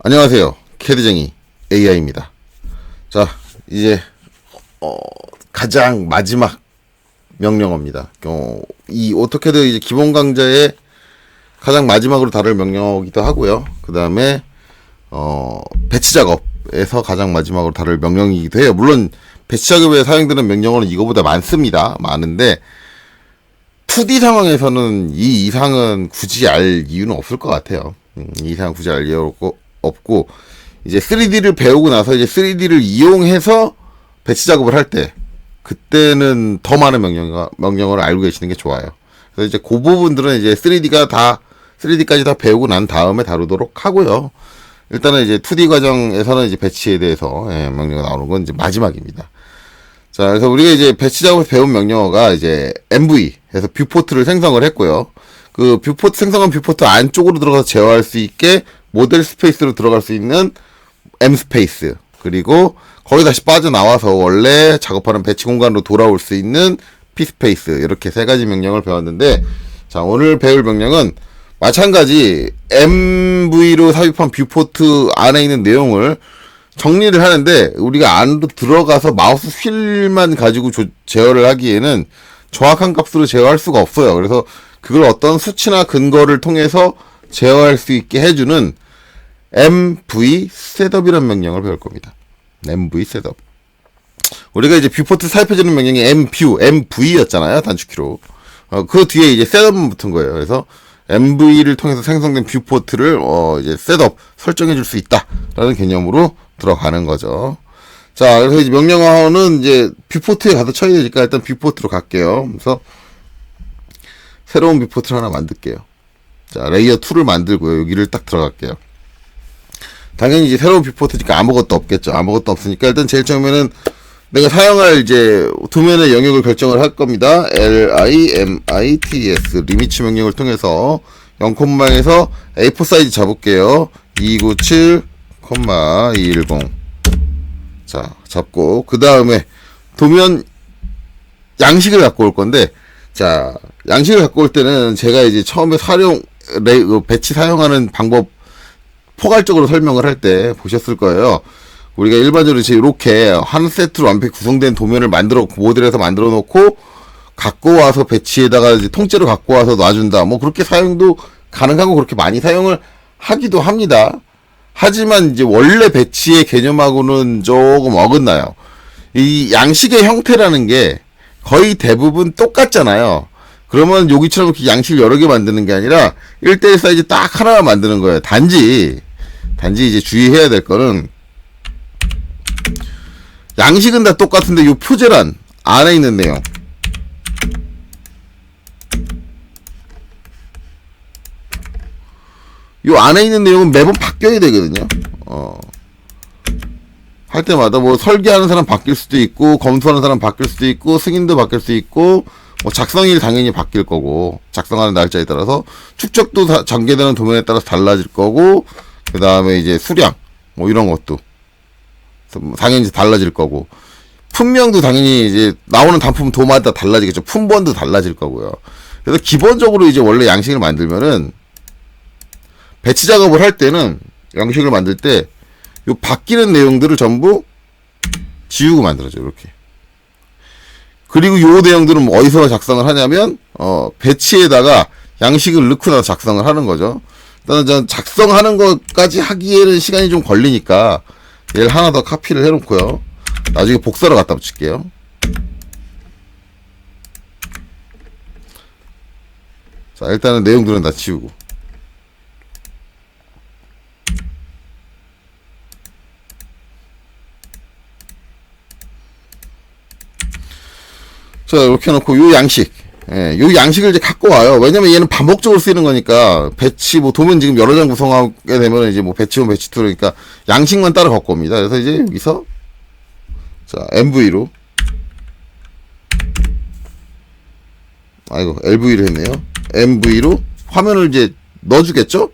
안녕하세요. 캐드쟁이 AI입니다. 자, 이제 가장 마지막 명령어입니다. 이 오토캐드 이제 기본 강좌의 가장 마지막으로 다룰 명령어이기도 하고요. 그 다음에 배치 작업에서 가장 마지막으로 다룰 명령이기도 해요. 물론 배치 작업에 사용되는 명령어는 이거보다 많습니다. 많은데 2D 상황에서는 이 이상은 굳이 알 이유는 없을 것 같아요. 이 이상 굳이 알 이유 없고 이제 3D를 배우고 나서 이제 3D를 이용해서 배치 작업을 할 때 그때는 더 많은 명령어를 알고 계시는 게 좋아요. 그래서 이제 그 부분들은 이제 3D까지 다 배우고 난 다음에 다루도록 하고요. 일단은 이제 2D 과정에서는 이제 배치에 대해서 명령어 나오는 건 이제 마지막입니다. 자, 그래서 우리가 이제 배치 작업에서 배운 명령어가 이제 MV 해서 뷰포트를 생성을 했고요. 그 생성한 뷰포트 안쪽으로 들어가서 제어할 수 있게 모델 스페이스로 들어갈 수 있는 M 스페이스, 그리고 거기 다시 빠져나와서 원래 작업하는 배치 공간으로 돌아올 수 있는 P 스페이스, 이렇게 세 가지 명령을 배웠는데, 자, 오늘 배울 명령은 마찬가지 MV로 삽입한 뷰포트 안에 있는 내용을 정리를 하는데, 우리가 안으로 들어가서 마우스 휠만 가지고 제어를 하기에는 정확한 값으로 제어할 수가 없어요. 그래서 그걸 어떤 수치나 근거를 통해서 제어할 수 있게 해주는 MV 셋업이라는 명령을 배울 겁니다. MV 셋업. 우리가 이제 뷰포트 삽입해주는 명령이 MV였잖아요. 단축키로. 그 뒤에 이제 셋업은 붙은 거예요. 그래서 MV를 통해서 생성된 뷰포트를 이제 셋업 설정해줄 수 있다라는 개념으로 들어가는 거죠. 자, 그래서 이제 명령어는 이제 뷰포트에 가서 쳐야 되니까 일단 뷰포트로 갈게요. 그래서 새로운 뷰포트를 하나 만들게요. 자, 레이어 2를 만들고요. 여기를 딱 들어갈게요. 당연히 이제 새로운 뷰포트니까 아무것도 없겠죠. 아무것도 없으니까 일단 제일 처음에는 내가 사용할 이제 도면의 영역을 결정을 할 겁니다. limits 리미츠 명령을 통해서 0,0에서 A4 사이즈 잡을게요. 297,210. 자, 잡고 그 다음에 도면 양식을 갖고 올 건데, 자, 양식을 갖고 올 때는 제가 이제 처음에 배치 사용하는 방법 포괄적으로 설명을 할 때 보셨을 거예요. 우리가 일반적으로 이제 이렇게 한 세트로 완벽히 구성된 도면을 모델에서 만들어 놓고 갖고 와서 배치에다가 이제 통째로 갖고 와서 놔준다. 뭐 그렇게 사용도 가능하고 그렇게 많이 사용을 하기도 합니다. 하지만 이제 원래 배치의 개념하고는 조금 어긋나요. 이 양식의 형태라는 게 거의 대부분 똑같잖아요. 그러면 여기처럼 이렇게 양식을 여러 개 만드는 게 아니라 1:1 사이즈 딱 하나만 만드는 거예요. 단지 이제 주의해야 될 거는, 양식은 다 똑같은데 요 표제란 안에 있는 내용, 요 안에 있는 내용은 매번 바뀌어야 되거든요. 할 때마다 뭐 설계하는 사람 바뀔 수도 있고, 검수하는 사람 바뀔 수도 있고, 승인도 바뀔 수 있고, 뭐 작성일 당연히 바뀔 거고, 작성하는 날짜에 따라서 축적도 전개되는 도면에 따라서 달라질 거고, 그 다음에 이제 수량 뭐 이런 것도 당연히 달라질 거고, 품명도 당연히 이제 나오는 단품 도마다 달라지겠죠. 품번도 달라질 거고요. 그래서 기본적으로 이제 원래 양식을 만들면은 배치 작업을 할 때는 양식을 만들 때 요 바뀌는 내용들을 전부 지우고 만들어줘. 이렇게. 그리고 요 내용들은 뭐 어디서 작성을 하냐면 배치에다가 양식을 넣고 나서 작성을 하는 거죠. 일단은 전 작성하는 것까지 하기에는 시간이 좀 걸리니까 얘를 하나 더 카피를 해놓고요. 나중에 복사로 갖다 붙일게요. 자, 일단은 내용들은 다 지우고. 자, 이렇게 해놓고 요 양식, 요 양식을 이제 갖고 와요. 왜냐면 얘는 반복적으로 쓰이는 거니까. 배치 뭐 도면 지금 여러 장 구성하게 되면 이제 뭐 배치 1, 배치 2 그러니까 양식만 따로 갖고 옵니다. 그래서 이제 여기서 자, MV로, LV로 했네요. MV로 화면을 이제 넣어주겠죠?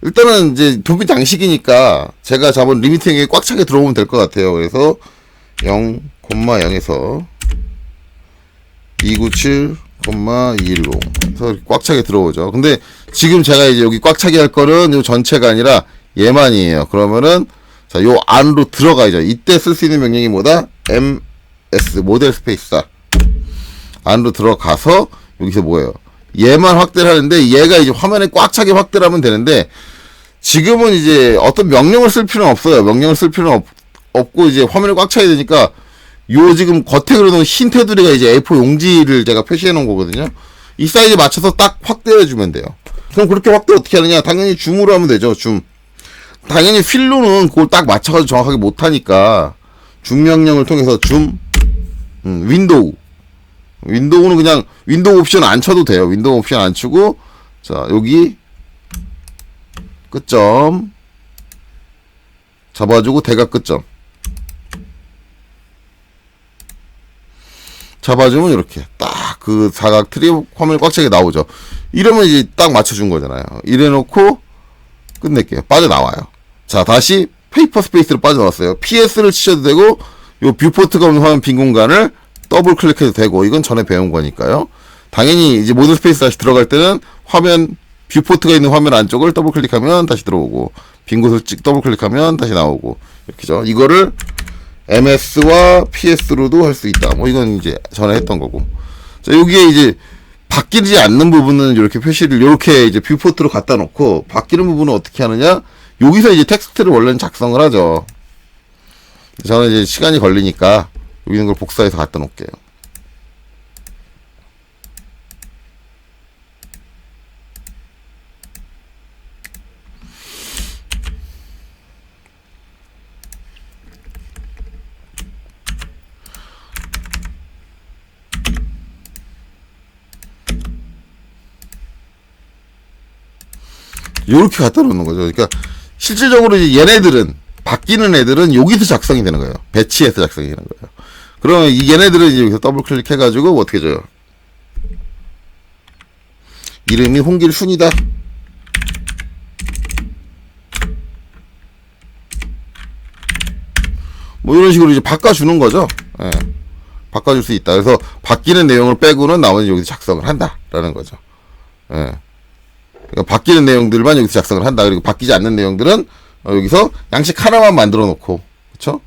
일단은 이제 도면 양식이니까 제가 잡은 리미팅에 꽉 차게 들어오면 될 것 같아요. 그래서 0,0에서 297,210 그래서 꽉 차게 들어오죠. 근데 지금 제가 이제 여기 꽉 차게 할 거는 이 전체가 아니라 얘만이에요. 그러면은 자, 요 안으로 들어가야죠. 이때 쓸 수 있는 명령이 뭐다? ms 모델 스페이스다. 안으로 들어가서 여기서 뭐예요? 얘만 확대를 하는데 얘가 이제 화면에 꽉 차게 확대를 하면 되는데 지금은 이제 어떤 명령을 쓸 필요는 없어요. 명령을 쓸 필요는 없고 이제 화면을 꽉 차야 되니까 요 지금 겉에 그려놓은 흰 테두리가 이제 A4 용지를 제가 표시해 놓은 거거든요. 이 사이즈에 맞춰서 딱 확대해 주면 돼요. 그럼 그렇게 확대 어떻게 하느냐? 당연히 줌으로 하면 되죠. 줌. 당연히 필로는 그걸 딱 맞춰가지고 정확하게 못하니까 줌 명령을 통해서 줌 윈도우는 그냥 윈도우 옵션 안 쳐도 돼요. 윈도우 옵션 안 치고 자 여기 끝점 잡아주고 대각 끝점 잡아주면 이렇게 딱 그 사각 틀이 화면이 꽉 차게 나오죠. 이러면 이제 딱 맞춰준 거잖아요. 이래놓고 끝낼게요. 빠져나와요. 자 다시 페이퍼 스페이스로 빠져나왔어요. PS를 치셔도 되고 요 뷰포트가 없는 화면 빈 공간을 더블 클릭해도 되고 이건 전에 배운 거니까요. 당연히 이제 모든 스페이스 다시 들어갈 때는 화면 뷰포트가 있는 화면 안쪽을 더블 클릭하면 다시 들어오고 빈 곳을 더블 클릭하면 다시 나오고 이렇게죠. 이거를 MS와 PS로도 할 수 있다. 뭐 이건 이제 전에 했던 거고. 자 여기에 이제 바뀌지 않는 부분은 이렇게 표시를 이렇게 이제 뷰포트로 갖다 놓고 바뀌는 부분은 어떻게 하느냐? 여기서 이제 텍스트를 원래는 작성을 하죠. 저는 이제 시간이 걸리니까 여기 있는 걸 복사해서 갖다 놓을게요. 요렇게 갖다 놓는 거죠. 그러니까 실질적으로 이제 얘네들은 바뀌는 애들은 여기서 작성이 되는 거예요. 배치해서 작성이 되는 거예요. 그러면 이 얘네들은 이제 여기서 더블 클릭해가지고 뭐 어떻게 줘요? 이름이 홍길순이다. 뭐 이런 식으로 이제 바꿔주는 거죠. 예. 바꿔줄 수 있다. 그래서 바뀌는 내용을 빼고는 나머지 여기서 작성을 한다라는 거죠. 예. 그러니까 바뀌는 내용들만 여기서 작성을 한다. 그리고 바뀌지 않는 내용들은 여기서 양식 하나만 만들어 놓고, 그쵸?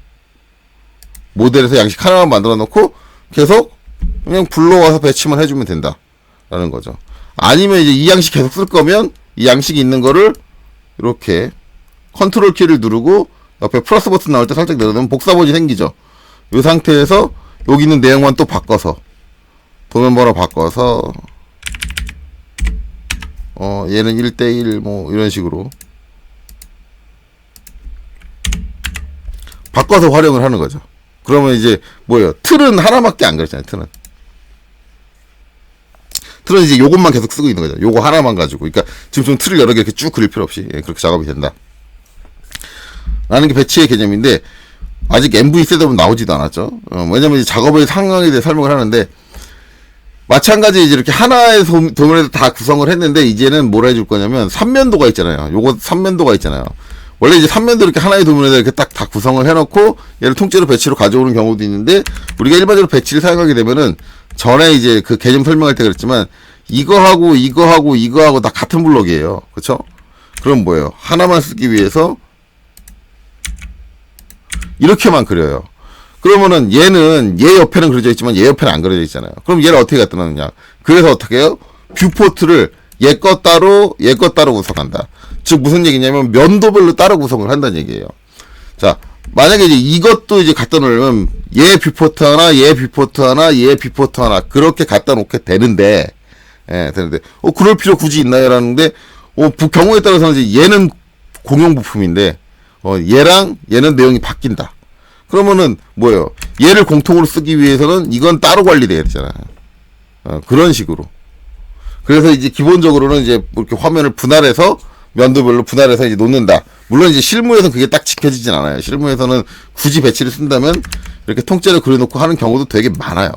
모델에서 양식 하나만 만들어 놓고 계속 그냥 불러와서 배치만 해주면 된다라는 거죠. 아니면 이제 이 양식 계속 쓸 거면 이 양식이 있는 거를 이렇게 컨트롤 키를 누르고 옆에 플러스 버튼 나올 때 살짝 내려놓으면 복사본이 생기죠. 이 상태에서 여기 있는 내용만 또 바꿔서 도면 번호 바꿔서 얘는 1대1 뭐 이런 식으로 바꿔서 활용을 하는 거죠. 그러면 이제 뭐예요? 틀은 하나밖에 안 그랬잖아요. 틀은 이제 요것만 계속 쓰고 있는 거죠. 요거 하나만 가지고. 그러니까 지금 좀 틀을 여러 개 이렇게 쭉 그릴 필요 없이 그렇게 작업이 된다. 라는 게 배치의 개념인데 아직 MV 셋업은 나오지도 않았죠. 왜냐면 이제 작업의 상황에 대해 설명을 하는데 마찬가지 이제 이렇게 하나의 도면에서 다 구성을 했는데 이제는 뭘 해줄 거냐면 3면도가 있잖아요. 요거 3면도가 있잖아요. 원래 이제 3면도 이렇게 하나의 도면에다 이렇게 딱 다 구성을 해놓고 얘를 통째로 배치로 가져오는 경우도 있는데 우리가 일반적으로 배치를 사용하게 되면은 전에 이제 그 개념 설명할 때 그랬지만 이거하고 다 같은 블록이에요. 그쵸? 그럼 뭐예요? 하나만 쓰기 위해서 이렇게만 그려요. 그러면은 얘는 얘 옆에는 그려져 있지만 얘 옆에는 안 그려져 있잖아요. 그럼 얘를 어떻게 갖다 놓느냐? 그래서 어떻게 해요? 뷰포트를 얘 거 따로 구성한다. 즉 무슨 얘기냐면 면도별로 따로 구성을 한다는 얘기예요. 자, 만약에 이제 이것도 이제 갖다 놓으면 얘 뷰포트 하나, 얘 뷰포트 하나, 얘 뷰포트 하나 그렇게 갖다 놓게 되는데, 되는데 그럴 필요 굳이 있나요라는데, 경우에 따라서는 이제 얘는 공용 부품인데, 얘랑 얘는 내용이 바뀐다. 그러면은 뭐예요? 얘를 공통으로 쓰기 위해서는 이건 따로 관리돼야 되잖아요. 그런 식으로. 그래서 이제 기본적으로는 이제 이렇게 화면을 분할해서 면도별로 분할해서 이제 놓는다. 물론 이제 실무에서는 그게 딱 지켜지진 않아요. 실무에서는 굳이 배치를 쓴다면 이렇게 통째로 그려놓고 하는 경우도 되게 많아요.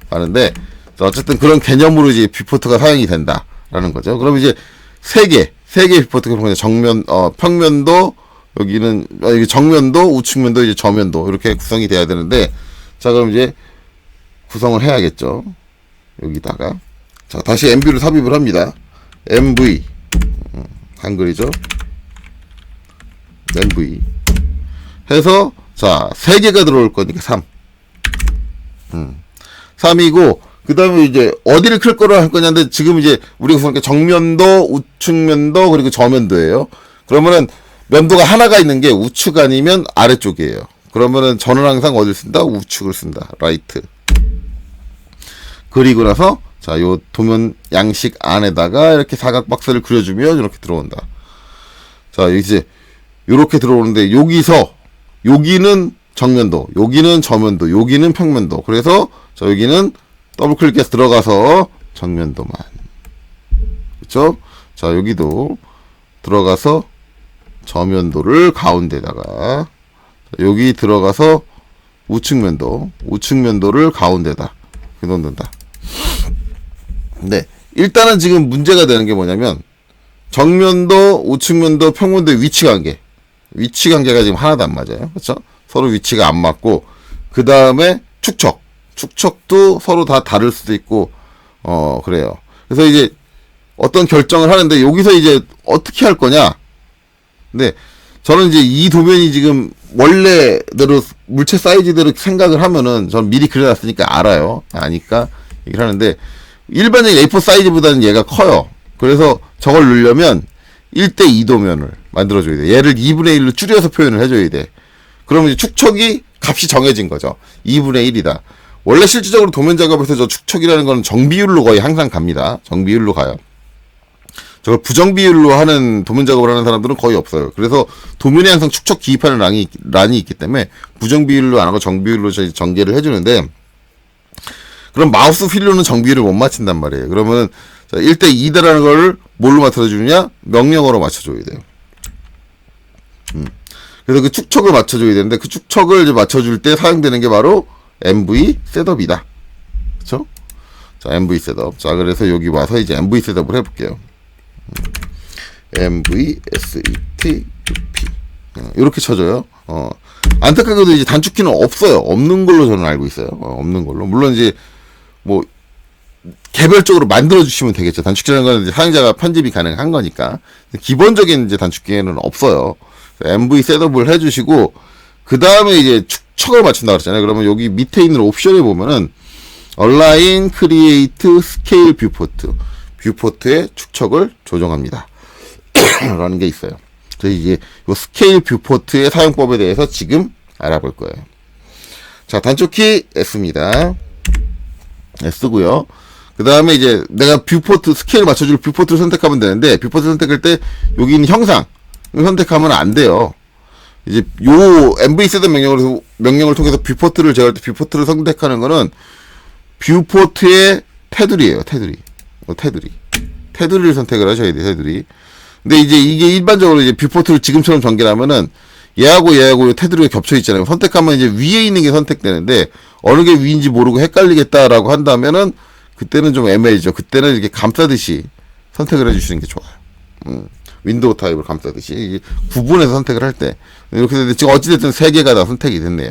많은데 어쨌든 그런 개념으로 이제 뷰포트가 사용이 된다라는 거죠. 그럼 이제 세 개 뷰포트가 그런 거죠. 정면, 평면도 여기는 이게 정면도, 우측면도, 이제 저면도 이렇게 구성이 돼야 되는데 자 그럼 이제 구성을 해야겠죠. 여기다가 자 다시 MV를 삽입을 합니다. MV 한글이죠. MV 해서 자 3개가 들어올 거니까 3. 3이고 그 다음에 이제 어디를 클 거로 할 거냐인데 지금 이제 우리가 보니까 정면도, 우측면도, 그리고 저면도예요. 그러면은 면도가 하나가 있는 게 우측 아니면 아래쪽이에요. 그러면은 저는 항상 어디를 쓴다? 우측을 쓴다. 라이트. 그리고 나서 자, 요 도면 양식 안에다가 이렇게 사각 박스를 그려주면 이렇게 들어온다. 자, 이제 요렇게 들어오는데 여기서 여기는 정면도, 여기는 저면도, 여기는 평면도. 그래서 자, 여기는 더블 클릭해서 들어가서 정면도만. 그렇죠? 자, 여기도 들어가서 저면도를 가운데다가 여기 들어가서 우측면도를 가운데다 넣는다. 네, 일단은 지금 문제가 되는 게 뭐냐면 정면도, 우측면도, 평면도의 위치 관계가 지금 하나도 안 맞아요. 그렇죠? 서로 위치가 안 맞고 그 다음에 축척도 서로 다 다를 수도 있고 그래요. 그래서 이제 어떤 결정을 하는데 여기서 이제 어떻게 할 거냐. 근데 저는 이제 이 도면이 지금 원래대로 물체 사이즈대로 생각을 하면은 전 미리 그려놨으니까 아니까 얘기를 하는데 일반적인 A4 사이즈보다는 얘가 커요. 그래서 저걸 넣으려면 1:2 도면을 만들어줘야 돼. 얘를 2분의 1로 줄여서 표현을 해줘야 돼. 그러면 이제 축척이 값이 정해진 거죠. 2분의 1이다. 원래 실질적으로 도면 작업에서 저 축척이라는 거는 정비율로 거의 항상 갑니다. 정비율로 가요. 저걸 부정비율로 하는 도면 작업을 하는 사람들은 거의 없어요. 그래서 도면에 항상 축척 기입하는 란이 있기 때문에 부정비율로 안 하고 정비율로 전개를 해주는데 그럼 마우스 휠로는 정비율을 못 맞춘단 말이에요. 그러면 1:2다라는 걸 뭘로 맞춰주느냐? 명령어로 맞춰줘야 돼요. 그래서 그 축척을 맞춰줘야 되는데 그 축척을 이제 맞춰줄 때 사용되는 게 바로 MV 셋업이다. 그쵸? 자, MV 셋업. 자, 그래서 여기 와서 이제 MV 셋업을 해볼게요. MV SETUP. 이렇게 쳐줘요. 안타깝게도 이제 단축키는 없어요. 없는 걸로 저는 알고 있어요. 없는 걸로. 물론 이제 뭐 개별적으로 만들어 주시면 되겠죠. 단축키라는 건 이제 사용자가 편집이 가능한 거니까. 기본적인 이제 단축키에는 없어요. MV 셋업을 해주시고 그 다음에 이제 축척을 맞춘다 그랬잖아요. 그러면 여기 밑에 있는 옵션에 보면은 Align, Create, Scale Viewport, 뷰포트의 축척을 조정합니다. 라는 게 있어요. 그래서 이제 요 스케일 뷰포트의 사용법에 대해서 지금 알아볼 거예요. 자, 단축키 S입니다. S고요. 그 다음에 이제 내가 뷰포트 스케일 맞춰줄 뷰포트를 선택하면 되는데 뷰포트 선택할 때 여기 있는 형상 선택하면 안 돼요. 이제 요 MV 셋업 명령을 통해서 뷰포트를 제어할 때 뷰포트를 선택하는 거는 뷰포트의 테두리예요. 테두리를 선택을 하셔야 돼요. 테두리. 근데 이제 이게 일반적으로 이제 뷰포트를 지금처럼 전개를 하면은 얘하고 테두리가 겹쳐 있잖아요. 선택하면 이제 위에 있는 게 선택되는데 어느 게 위인지 모르고 헷갈리겠다라고 한다면은 그때는 좀 애매해지죠. 그때는 이렇게 감싸듯이 선택을 해주시는 게 좋아요. 윈도우 타입을 감싸듯이 구분해서 선택을 할 때 이렇게 되는데 지금 어찌됐든 3개가 다 선택이 됐네요.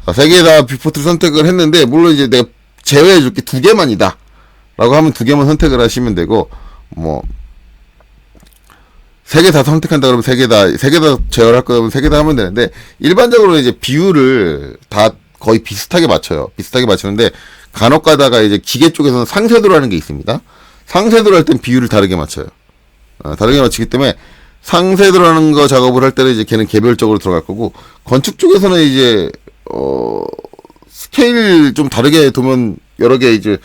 자, 3개 다 뷰포트를 선택을 했는데 물론 이제 내가 제외해 줄게 2개만이다 라고 하면 2개만 선택을 하시면 되고 뭐 3개 다 선택한다 그러면 3개 다 제어를 할 거면 3개 다 하면 되는데 일반적으로 이제 비율을 다 거의 비슷하게 맞춰요. 비슷하게 맞추는데 간혹 가다가 이제 기계 쪽에서는 상쇄도라는 게 있습니다. 상쇄도를 할 땐 비율을 다르게 맞춰요. 다르게 맞추기 때문에 상쇄도라는 거 작업을 할 때는 이제 걔는 개별적으로 들어갈 거고 건축 쪽에서는 이제 스케일 좀 다르게 도면 여러 개 이제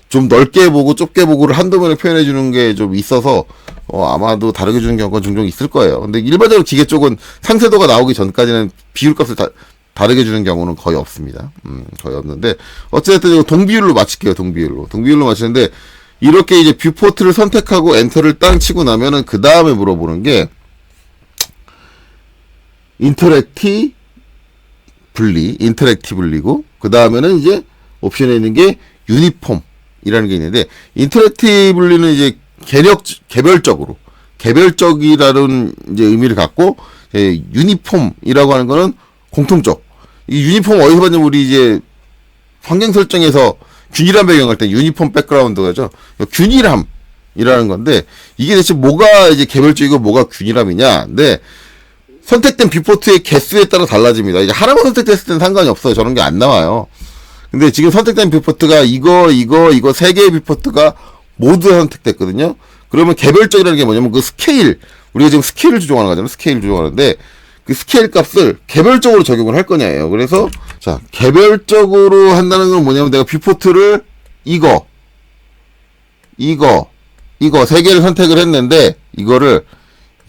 좀 넓게 보고 좁게 보고를 한 도면에 표현해 주는 게 좀 있어서 아마도 다르게 주는 경우가 종종 있을 거예요. 근데 일반적으로 기계 쪽은 상쇄도가 나오기 전까지는 비율 값을 다르게 주는 경우는 거의 없습니다. 거의 없는데 어쨌든 이거 동비율로 맞출게요. 동비율로 맞추는데 이렇게 이제 뷰포트를 선택하고 엔터를 땅 치고 나면은 그 다음에 물어보는 게 인터랙티블리고 그 다음에는 이제 옵션에 있는 게 유니폼이라는 게 있는데 인터랙티블리는 이제 개별적이라는 이제 의미를 갖고 유니폼이라고 하는 거는 공통적. 이 유니폼 어디서 봤냐면 우리 이제 환경 설정에서 균일한 배경할 때 유니폼 백그라운드가 죠. 균일함이라는 건데 이게 대체 뭐가 이제 개별적이고 뭐가 균일함이냐. 근데 선택된 뷰포트의 개수에 따라 달라집니다. 이제 하나만 선택됐을 때는 상관이 없어요. 저런 게 안 나와요. 근데 지금 선택된 뷰포트가 이거 세 개의 뷰포트가 모두 선택됐거든요. 그러면 개별적이라는 게 뭐냐면 그 스케일, 우리가 지금 스케일을 조정하는 거잖아요. 스케일 조정하는데 그 스케일 값을 개별적으로 적용을 할 거냐예요. 그래서 자, 개별적으로 한다는 건 뭐냐면 내가 뷰포트를 이거 세 개를 선택을 했는데 이거를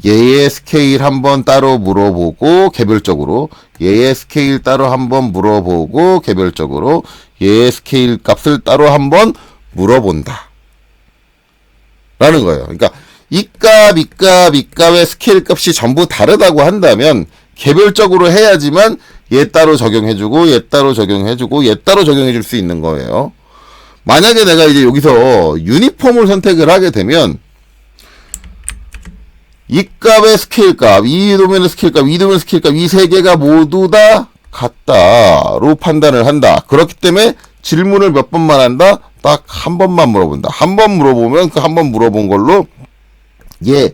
얘의 스케일 한번 따로 물어보고 개별적으로, 얘의 스케일 따로 한번 물어보고 개별적으로, 얘의 스케일 값을 따로 한번 물어본다 라는 거예요. 그러니까 이 값의 스케일 값이 전부 다르다고 한다면 개별적으로 해야지만 얘 따로 적용해주고 얘 따로 적용해주고 얘 따로 적용해줄 수 있는 거예요. 만약에 내가 이제 여기서 유니폼을 선택을 하게 되면 이 값의 스케일 값, 이 도면의 스케일 값, 이 도면의 스케일 값, 이 세 개가 모두 다 같다로 판단을 한다. 그렇기 때문에 질문을 몇 번만 한다? 딱 한 번만 물어본다. 한 번 물어보면 그 한 번 물어본 걸로 얘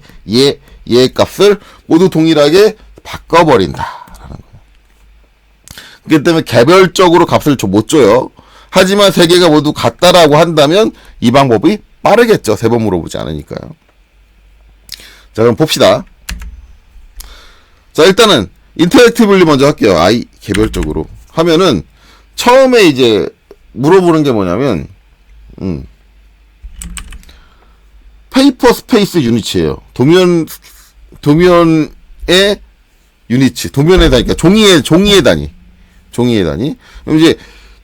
값을 모두 동일하게 바꿔버린다. 라는 거예요. 그렇기 때문에 개별적으로 값을 못 줘요. 하지만 세 개가 모두 같다라고 한다면 이 방법이 빠르겠죠. 세 번 물어보지 않으니까요. 자, 그럼 봅시다. 자, 일단은 인터랙티블리 먼저 할게요. 개별적으로 하면은 처음에 이제 물어보는 게 뭐냐면 페이퍼 스페이스 유니츠예요. 도면의 유니츠, 도면의 단위, 그러니까 종이의 단위. 그럼 이제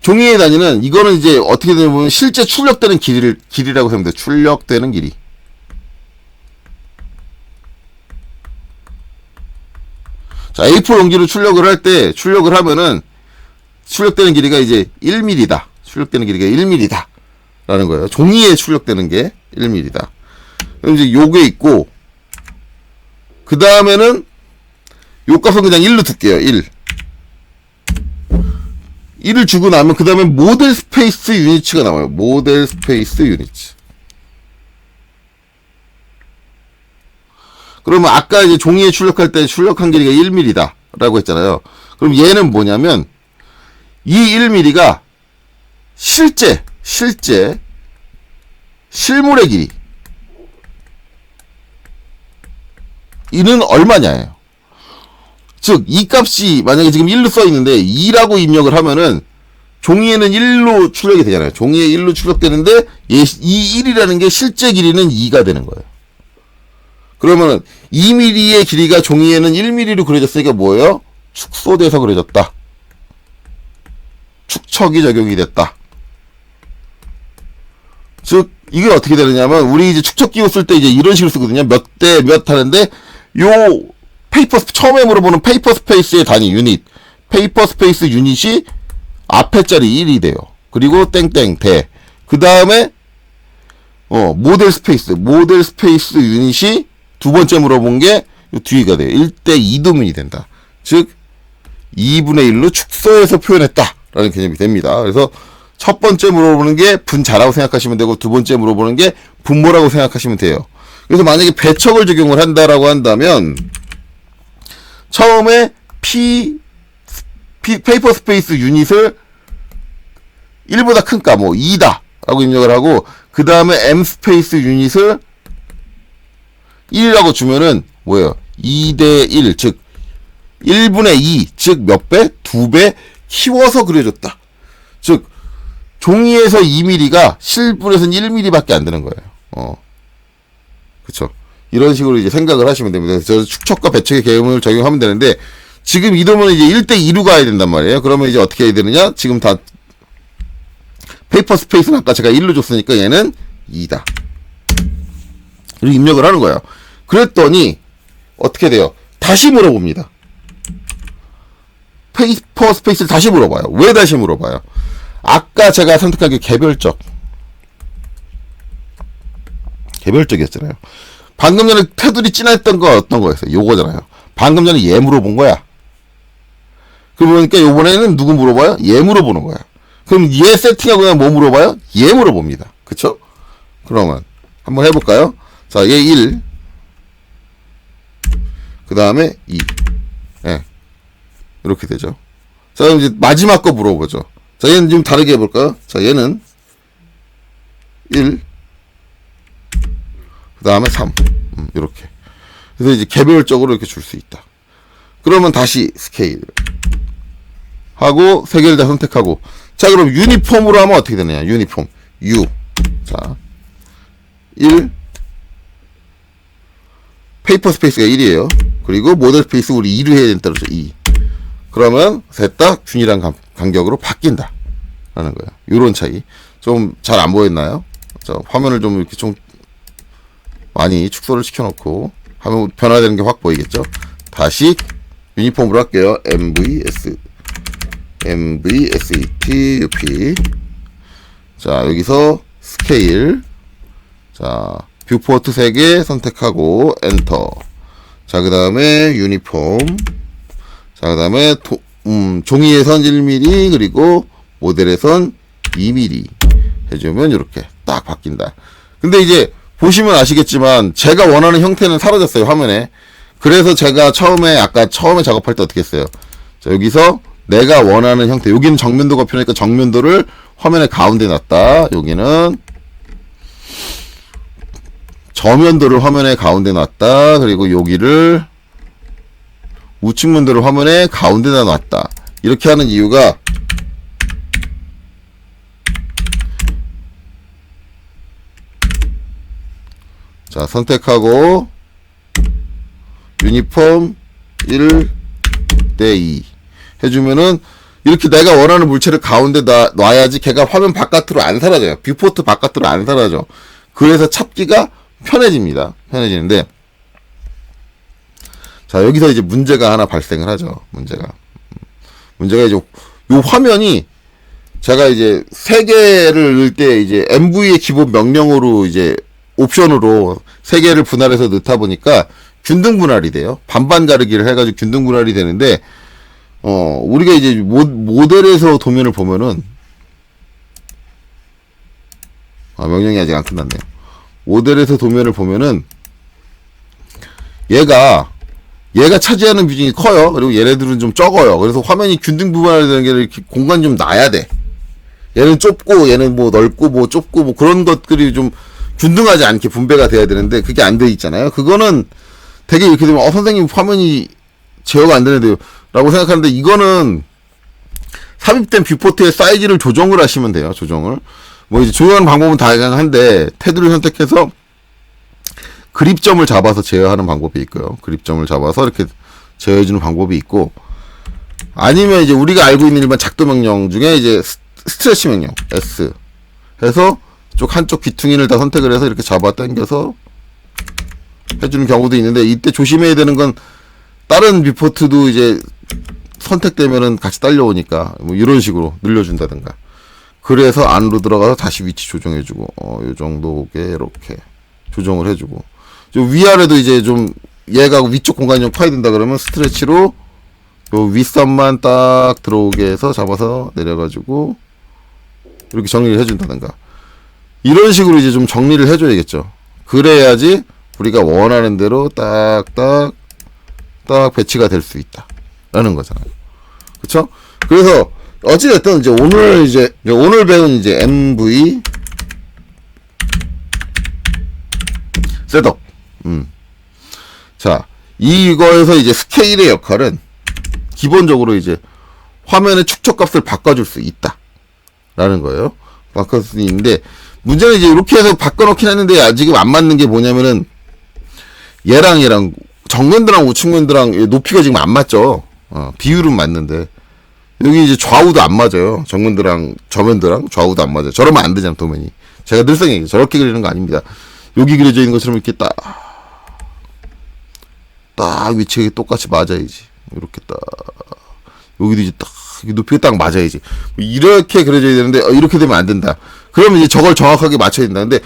종이의 단위는 이거는 이제 어떻게 되면 실제 출력되는 길이라고 하면 돼요. 출력되는 길이. 자, A4 용지로 출력을 할 때, 출력을 하면은, 출력되는 길이가 이제 1mm다. 출력되는 길이가 1mm다. 라는 거예요. 종이에 출력되는 게 1mm다. 그럼 이제 요게 있고, 그 다음에는, 요 값은 그냥 1로 둘게요. 1을 주고 나면, 그 다음에 모델 스페이스 유니츠가 나와요. 모델 스페이스 유니츠. 그러면 아까 이제 종이에 출력할 때 출력한 길이가 1mm다 라고 했잖아요. 그럼 얘는 뭐냐면 이 1mm가 실제 실물의 길이 이는 얼마냐예요. 즉 이 값이 만약에 지금 1로 써 있는데 2라고 입력을 하면은 종이에는 1로 출력이 되잖아요. 종이에 1로 출력되는데 이 1이라는 게 실제 길이는 2가 되는 거예요. 그러면은 2mm의 길이가 종이에는 1mm로 그려졌으니까 뭐예요? 축소돼서 그려졌다. 축척이 적용이 됐다. 즉 이게 어떻게 되느냐면 우리 이제 축척 기호 쓸 때 이제 이런 식으로 쓰거든요. 몇 대 몇 하는데 요 처음에 물어보는 페이퍼 스페이스의 단위 유닛, 페이퍼 스페이스 유닛이 앞에 자리 1이 돼요. 그리고 땡땡 대. 그 다음에 모델 스페이스 유닛이 두 번째 물어본 게 뒤가 돼요. 1대 2도면이 된다. 즉 2분의 1로 축소해서 표현했다 라는 개념이 됩니다. 그래서 첫 번째 물어보는 게 분자라고 생각하시면 되고 두 번째 물어보는 게 분모라고 생각하시면 돼요. 그래서 만약에 배척을 적용을 한다라고 한다면 처음에 페이퍼 스페이스 유닛을 1보다 큰 값, 2다 라고 입력을 하고 그 다음에 M 스페이스 유닛을 1이라고 주면은 뭐예요? 2대 1, 즉 1분의 2, 즉 몇 배? 2배 키워서 그려줬다. 즉 종이에서 2mm가 실물에서는 1mm밖에 안 되는 거예요. 그쵸? 이런 식으로 이제 생각을 하시면 됩니다. 그래서 축척과 배척의 개념을 적용하면 되는데 지금 이러면 이제 1대 2로 가야 된단 말이에요. 그러면 이제 어떻게 해야 되느냐? 지금 다 페이퍼 스페이스는 아까 제가 1로 줬으니까 얘는 2다. 이렇게 입력을 하는 거예요. 그랬더니 어떻게 돼요? 다시 물어봅니다. 페이퍼 스페이스를 다시 물어봐요. 왜 다시 물어봐요? 아까 제가 선택한 게 개별적이었잖아요. 방금 전에 테두리 진화했던 거 어떤 거였어요? 요거잖아요. 방금 전에 얘 물어본 거야. 그러니까 요번에는 누구 물어봐요? 얘 물어보는 거야. 그럼 얘 세팅하고 그냥 뭐 물어봐요? 얘 물어봅니다. 그쵸? 그러면 한번 해볼까요? 자, 얘 1. 그 다음에 2. 예. 이렇게 되죠. 자, 그럼 이제 마지막 거 물어보죠. 자, 얘는 좀 다르게 해볼까요? 자, 얘는 1, 그 다음에 3. 이렇게. 그래서 이제 개별적으로 이렇게 줄 수 있다. 그러면 다시 스케일. 하고, 세 개를 다 선택하고. 자, 그럼 유니폼으로 하면 어떻게 되느냐? 유니폼. U. 자, 1. 페이퍼 스페이스가 1이에요. 그리고 모델 스페이스 우리 2를 해야 된다 그러죠. 2. 그러면 셋 다 균일한 간격으로 바뀐다. 라는 거예요. 요런 차이. 좀 잘 안 보였나요? 자, 화면을 좀 이렇게 좀 많이 축소를 시켜놓고 하면 변화되는 게 확 보이겠죠? 다시 유니폼으로 할게요. MVSETUP. 자, 여기서 스케일. 자, 뷰포트 3개 선택하고 엔터. 자, 그 다음에 유니폼. 자, 그 다음에 종이에선 1mm 그리고 모델에선 2mm 해주면 이렇게 딱 바뀐다. 근데 이제 보시면 아시겠지만 제가 원하는 형태는 사라졌어요, 화면에. 그래서 제가 아까 처음에 작업할 때 어떻게 했어요? 자, 여기서 내가 원하는 형태, 여기는 정면도가 필요하니까 정면도를 화면의 가운데 놨다. 여기는 저면도를 화면의 가운데 놨다. 그리고 여기를 우측면도를 화면의 가운데다 놨다. 이렇게 하는 이유가 자, 선택하고 유니폼 1대2 해주면은 이렇게 내가 원하는 물체를 가운데 놔야지 걔가 화면 바깥으로 안 사라져요. 뷰포트 바깥으로 안 사라져. 그래서 찾기가 편해집니다. 편해지는데 자, 여기서 이제 문제가 하나 발생을 하죠. 문제가 이제 요 화면이 제가 이제 3개를 넣을 때 이제 MV의 기본 명령으로 이제 옵션으로 3개를 분할해서 넣다 보니까 균등 분할이 돼요. 반반 가르기를 해가지고 균등 분할이 되는데, 우리가 이제 모델에서 도면을 보면은, 명령이 아직 안 끝났네요. 모델에서 도면을 보면은, 얘가 차지하는 비중이 커요. 그리고 얘네들은 좀 적어요. 그래서 화면이 균등 분할이 되는 게 이렇게 공간이 좀 나야 돼. 얘는 좁고, 얘는 뭐 넓고, 뭐 좁고, 뭐 그런 것들이 좀 균등하지 않게 분배가 돼야 되는데, 그게 안 돼 있잖아요. 그거는 되게 이렇게 되면, 선생님 화면이 제어가 안 되는데요. 라고 생각하는데, 이거는 삽입된 뷰포트의 사이즈를 조정을 하시면 돼요. 조정을. 뭐 이제 조정하는 방법은 다양한데, 테두리 선택해서 그립점을 잡아서 제어하는 방법이 있고요. 그립점을 잡아서 이렇게 제어해주는 방법이 있고, 아니면 이제 우리가 알고 있는 일반 작도 명령 중에 이제 스트레치 명령, S. 해서 한쪽 귀퉁이를 다 선택을 해서 이렇게 잡아 당겨서 해주는 경우도 있는데, 이때 조심해야 되는 건 다른 뷰포트도 이제 선택되면은 같이 딸려오니까 뭐 이런 식으로 늘려준다든가. 그래서 안으로 들어가서 다시 위치 조정해주고, 요 정도게 이렇게 조정을 해주고, 위아래도 이제 좀 얘가 위쪽 공간이 좀 커야 된다 그러면 스트레치로 요 윗선만 딱 들어오게 해서 잡아서 내려가지고 이렇게 정리를 해준다든가. 이런 식으로 이제 좀 정리를 해줘야겠죠. 그래야지 우리가 원하는 대로 딱딱 배치가 될 수 있다 라는 거잖아요. 그쵸? 그래서 어찌됐든 이제 오늘 배운 이제 MV 셋업. 자, 이거에서 이제 스케일의 역할은 기본적으로 이제 화면의 축척값을 바꿔줄 수 있다 라는 거예요. 바꿔줄 수 있는데, 문제는 이제 이렇게 해서 바꿔놓긴 했는데 지금 안 맞는 게 뭐냐면은 얘랑 정면도랑 우측면도랑 높이가 지금 안 맞죠. 비율은 맞는데 여기 이제 좌우도 안 맞아요. 정면도랑 저면도랑 좌우도 안 맞아요. 저러면 안 되잖아, 도면이. 제가 늘상 얘기해요. 저렇게 그리는 거 아닙니다. 여기 그려져 있는 것처럼 이렇게 딱 위치가 똑같이 맞아야지. 이렇게 딱 여기도 이제 딱 높이가 딱 맞아야지. 이렇게 그려져야 되는데 이렇게 되면 안 된다. 그러면 이제 저걸 정확하게 맞춰야 된다. 근데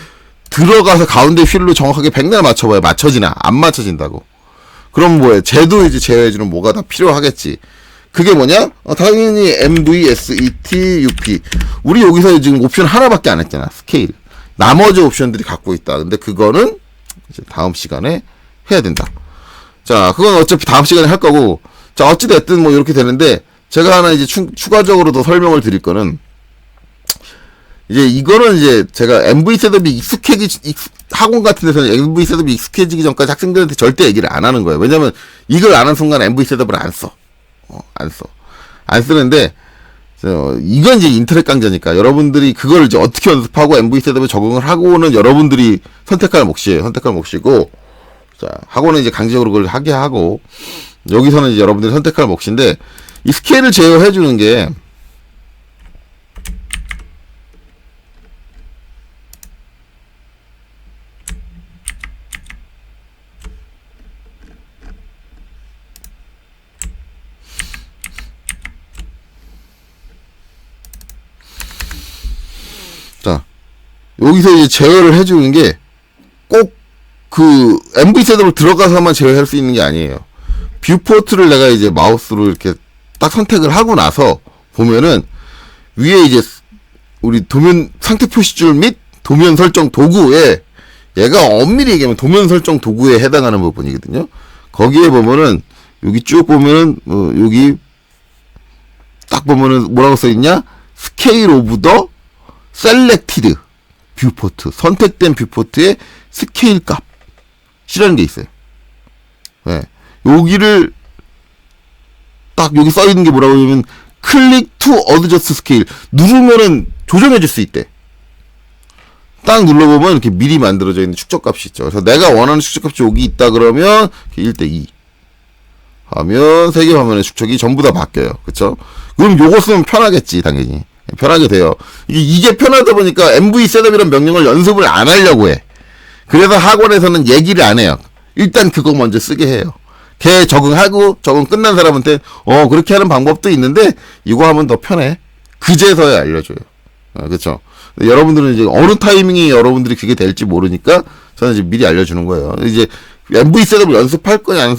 들어가서 가운데 휠로 정확하게 백날 맞춰봐야 맞춰지나? 안 맞춰진다고. 그럼 뭐예요? 쟤도 이제 제어해주는 뭐가 다 필요하겠지. 그게 뭐냐? 당연히 MVSETUP. 우리 여기서 지금 옵션 하나밖에 안 했잖아. 스케일. 나머지 옵션들이 갖고 있다. 근데 그거는 이제 다음 시간에 해야 된다. 자, 그건 어차피 다음 시간에 할 거고, 자, 어찌됐든 뭐 이렇게 되는데, 제가 하나 이제 추가적으로 더 설명을 드릴 거는, 이제 이거는 이제 제가 MV 셋업이 학원 같은 데서는 MV 셋업이 익숙해지기 전까지 학생들한테 절대 얘기를 안 하는 거예요. 왜냐면 이걸 아는 순간 MV 셋업을 안 써. 안 쓰는데, 이건 이제 인터넷 강좌니까 여러분들이 그걸 이제 어떻게 연습하고 MV 셋업에 적응을 하고는 여러분들이 선택할 몫이에요. 선택할 몫이고, 자, 학원은 이제 강제적으로 그걸 하게 하고, 여기서는 이제 여러분들이 선택할 몫인데, 이 스케일을 제어해 주는 게, 자, 여기서 이제 제어를 해주는 게 꼭 그 MV 셋업을 들어가서만 제어할 수 있는 게 아니에요. 뷰포트를 내가 이제 마우스로 이렇게 딱 선택을 하고 나서 보면은 위에 이제 우리 도면 상태 표시줄 및 도면 설정 도구에 얘가 엄밀히 얘기하면 도면 설정 도구에 해당하는 부분이거든요. 거기에 보면은 여기 쭉 보면은 여기 딱 보면은 뭐라고 써 있냐? 스케일 오브 더 셀렉티드 뷰포트, 선택된 뷰포트의 스케일 값이라는 게 있어요. 네. 여기를 딱 여기 써 있는 게 뭐라고 하냐면 클릭 투 어드저스트 스케일 누르면은 조정해 줄 수 있대. 딱 눌러보면 이렇게 미리 만들어져 있는 축적값이 있죠. 그래서 내가 원하는 축적값이 여기 있다 그러면 1대2 하면 3개 화면의 축적이 전부 다 바뀌어요. 그쵸? 그럼 요거 쓰면 편하겠지, 당연히. 편하게 돼요. 이게 편하다 보니까 MV 셋업이라는 명령을 연습을 안 하려고 해. 그래서 학원에서는 얘기를 안 해요. 일단 그거 먼저 쓰게 해요. 걔 적응하고 적응 끝난 사람한테 그렇게 하는 방법도 있는데 이거 하면 더 편해. 그제서야 알려줘요. 그렇죠. 여러분들은 이제 어느 타이밍에 여러분들이 그게 될지 모르니까 저는 이제 미리 알려주는 거예요. 이제 MV 셋업을 연습할 거냐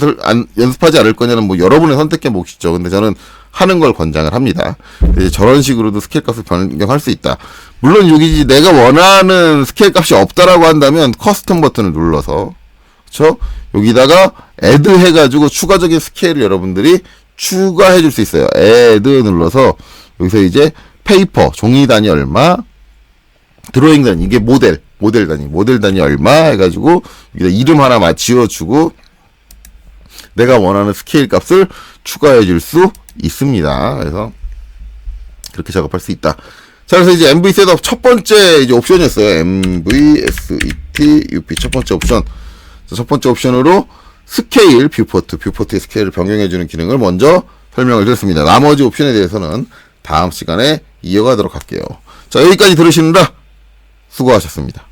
연습하지 않을 거냐는 뭐 여러분의 선택의 몫이죠. 근데 저는 하는 걸 권장을 합니다. 이제 저런 식으로도 스케일 값을 변경할 수 있다. 물론 여기 내가 원하는 스케일 값이 없다라고 한다면 커스텀 버튼을 눌러서 그렇죠? 여기다가 애드 해가지고 추가적인 스케일을 여러분들이 추가해 줄 수 있어요. 애드 눌러서 여기서 이제 페이퍼 종이 단위 얼마, 드로잉 단위 이게 모델 단위 얼마 해가지고 여기다 이름 하나 지어주고 내가 원하는 스케일 값을 추가해 줄 수 있습니다. 그래서 그렇게 작업할 수 있다. 자, 그래서 이제 MV 셋업 첫 번째 이제 옵션이었어요. MV SETUP 첫 번째 옵션. 첫 번째 옵션으로 스케일 뷰포트의 스케일을 변경해주는 기능을 먼저 설명을 드렸습니다. 나머지 옵션에 대해서는 다음 시간에 이어가도록 할게요. 자, 여기까지 들으시느라 수고하셨습니다.